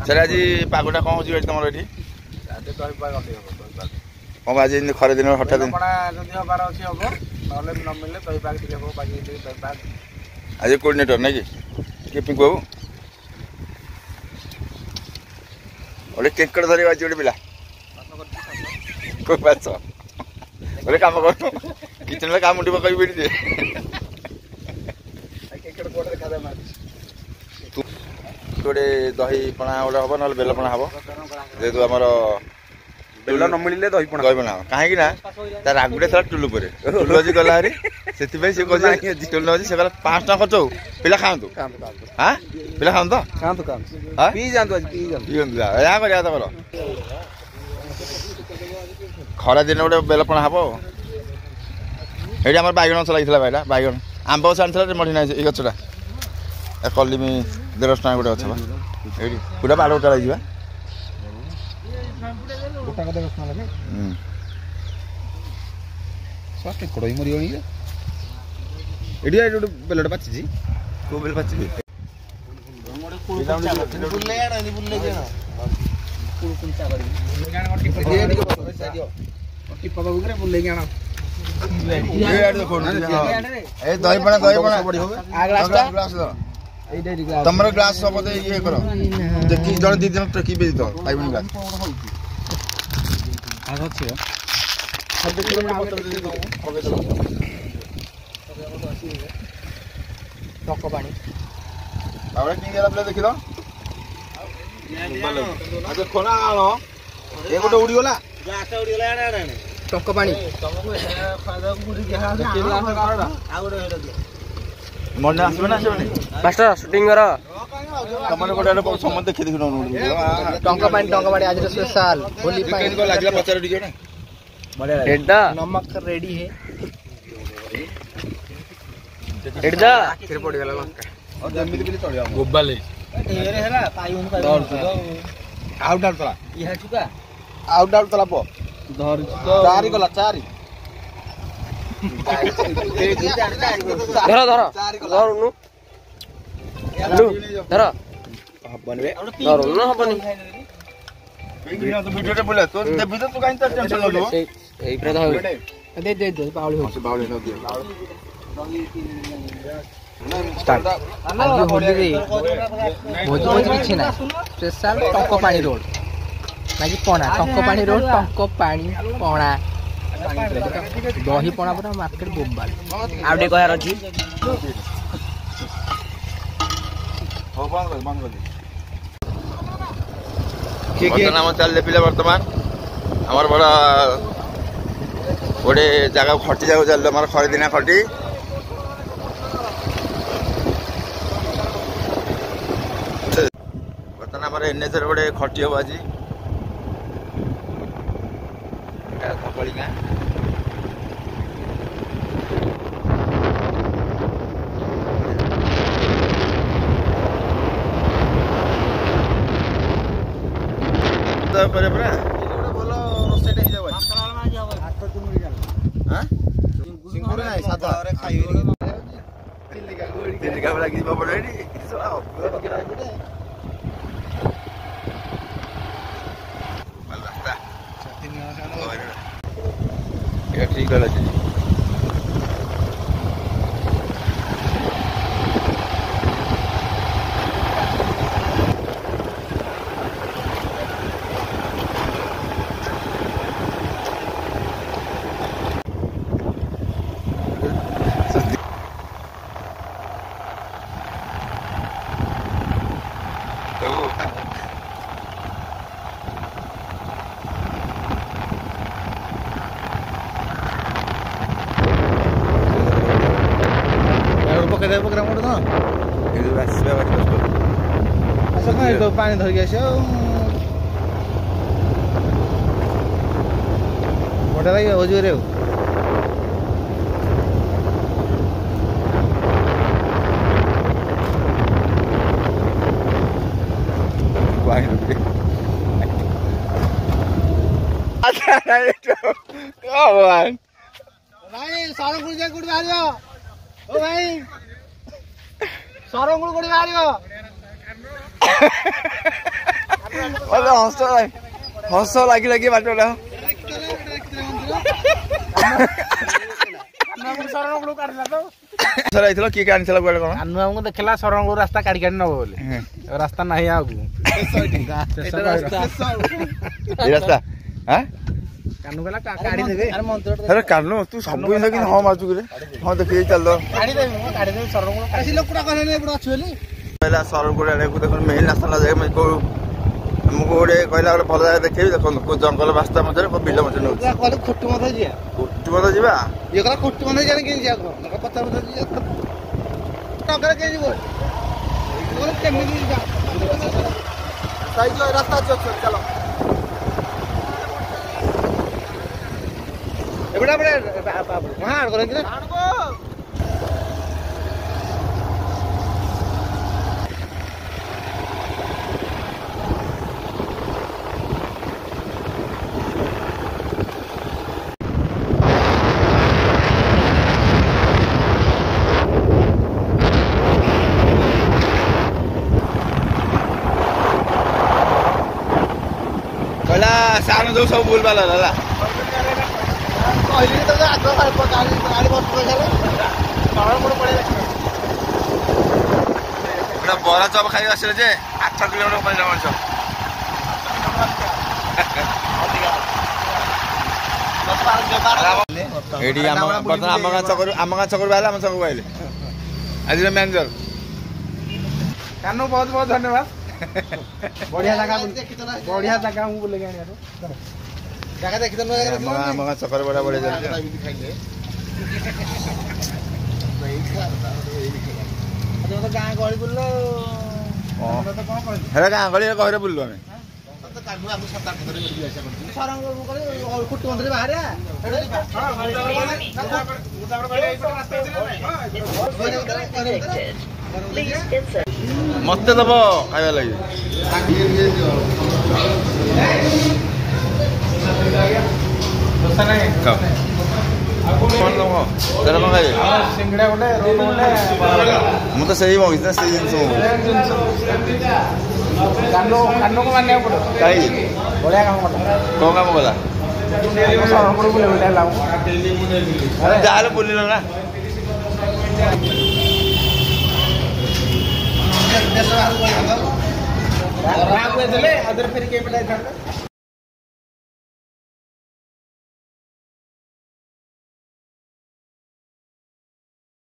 sir आज पागटा कौन हो तुम ये कौन आज खरा दिन हठात आज कोऑर्डिनेटर ना कि पिंकु बाबू गोटे केकड़ धरी बाजी गोटे पिला गोटे कम कर किचन में काम उठा कही जे गोटे दही पणा गोटे हम ना बेलपणा हम जेहतु आमर बेल न मिले दही पणा कहीं तार रागुटे थोड़ा टुलु पर टुलु आज गला से टुलु अच्छी से 5 टका खर्च हो पिला खातु हाँ पिला खाऊ तो पी जातु या कर खरा दिन गोटे बेलपणा हम ये आम बैगन गछ लगी भाईटा बैगन आंब गछ आनी मढ़ी ना ये गछटा कलिमी 150 टका गोटे अच्छा ये पूरा बाड़ गोटा लगे कड़ई मरी ये बेलटा पाची को बेल पाची तुम ग्लास सब ये कर देखी जन दी दिन ट्रेकी भी तो पाइबन ग्लास देखी देखो ना ये गोटे उड़ीगला टक पानी मन आसबे ना मास्टर शूटिंग कर तमने गोटे समझ देखि देखि टंका पानी आज स्पेशल होली पानी को लागला पचार डिगे ना बढ़िया एडा नमक रेडी है एडा फिर पड़ गेला लंका और जम्मी भी चढ़िया गोबाले ढेरे हैला पाई उन का आउट डाल तला इहा चुका आउट डाल तला पो धर चारी गला चारी धर धर धर उनु धर हबनबे धर उनु हबनी वीडियो रे बोले तो देबी तो काइन टेंशन लो एई प्रे धर दे पावली हो पावली न दे स्टार्ट आज होली रे भोज भोज किछि ना स्पेशल टंक पानी रोड नाकी पणा टंक पानी रोड टंक पानी पणा दही पणा पूरा मार्केट बोम्बाल आउटे कहर अछि हो बंद कर के नाम चल पिला वर्तमान हमर बड़ा गोटे जगह खटी जाऊ चल हमर खरी दिना खटी वर्तमान हमर एनएच रे गोटे खटी हो आज खपलिगा परे बोलो रोसेट हे जावे मात्र मा जावे 8 दिन मिल हां सिंगुर नाही सादा रे खाई चिल्लिका लागी बाबा रेडी सोला बकेरा गुडे mal basta ये ठीक है जी तो पानी धर गया बढ़िया लगे हजूरे ଭାଇ ସରଙ୍ଗୁଳ ଯାଇ କୋଉଠି ବାହାରିବ ଓ ଭାଇ ସରଙ୍ଗୁଳ କୋଉଠି ବାହାରିବ ହସ ଲାଗି ଲାଗି ବାଟଟା ସରଙ୍ଗୁଳ କାଢିଲା ତ ଯାଇଥିଲ କିଏ ଆଣିଥିଲା କୁଆଡେ କଣ ଆନୁ ଆମକୁ ଦେଖିଲା ସରଙ୍ଗୁଳ ରାସ୍ତା କାଢି କାଢି ନବ ବୋଲି ରାସ୍ତା ନାହିଁ ଆଉ ଏଇ ରାସ୍ତା ହଁ କାନୁ ଗଲା କାଢି ଦେବେ ଆରେ କାନୁ ତୁ ସବୁ ଜିନିଷ କିନ୍ତୁ ହଁ ମାରୁଛୁ କିରେ ହଁ ଦେଖିକି ଚାଲ କାଢିଦେବି ସରଙ୍ଗୁଳ ଆସି ଲୋକଟା କହିଲେ ଏପଟେ ଅଛି ବୋଲି କହିଲା ସରଙ୍ଗୁଳ ଆଡ଼କୁ ଦେଖନ୍ତୁ ମେନ୍ ରାସ୍ତା ଜାଗା କୋଉ ଆମକୁ ଗୋଟେ କହିଲା ଗୋଟେ ଭଲ ଜାଗା ଦେଖେଇବି ଦେଖନ୍ତୁ କୋଉ ଜଙ୍ଗଲ ରାସ୍ତା ମଧ୍ୟରେ କୋଉ ବିଲ ମଧ୍ୟରେ ନଉଛି କହିଲେ ଖୁଟୁ ମଧ୍ୟ ଯିବା ଖୁଟୁ ମଧ୍ୟ ଯିବା ଇଏ କହିଲା ଖୁଟୁ ମଧ୍ୟ ଯିବା କେମିତି ଯିବା ପଚାର ପଚାର ଯିବା ଟଙ୍କାରେ କେମିତି ଯିବ କେମିତି ଯିବା ରାସ୍ତା ଅଛି ଚାଲ ଏପଟେ ଏପଟେ କଣ ଆଡ କରନ୍ତି କହିଲା ସାର ଯୋଉ ସବୁ ଭୁଲ ଭାଲ ହେଲା କହିଲି ତ ଆଗ ଗାଡି ବସ ଗୋଟେ ବରା ଚପ ଖାଇ ଆସିଲେ ଯେ 8 କିଲୋମିଟର ପଳେଇଲା ମଣିଷ ଏଇଠି ବର୍ତ୍ତମାନ ଆମ ଗାଁ ଛକରୁ ବାହାରିଲେ ଆମ ଛକକୁ ଆଇଲେ ଆଜିର ମ୍ୟାନେଜର କାନୁ ବହୁତ ବହୁତ ଧନ୍ୟବାଦ ବଢିଆ ଜାଗା ମୁଁ ବୁଲେଇ ଆଣିବାକୁ ଜାଗା ଦେଖି ଆମ ଗାଁ ଛକରେ ବଢିଆ ବଢିଆ ଚାଲିଛି ଗାଁ ଗହଳି ବୁଲିଲ ହେଲେ ଗାଁ ଗହଳି ଘରେ ବୁଲିଲୁ ଆମେ କୁଟି ମନ୍ଦିର ବାହାରେ ମତେ ଦବ ଖାଇବା ଲାଗି ମୁଁ ତ ସେଇ ମଗିଛି ନା ସେଇ ଜିନିଷ କାନକୁ ମାନିବାକୁ ପଡିବ କାହିଁକି ବଢିଆ କାମ କଲା କଣ କାମ କଲା ଯାହାହେଲେ ବୁଲିଲ ନା ଦେଲେ ଆଦରେ ଫେରିକି ଏପଟେ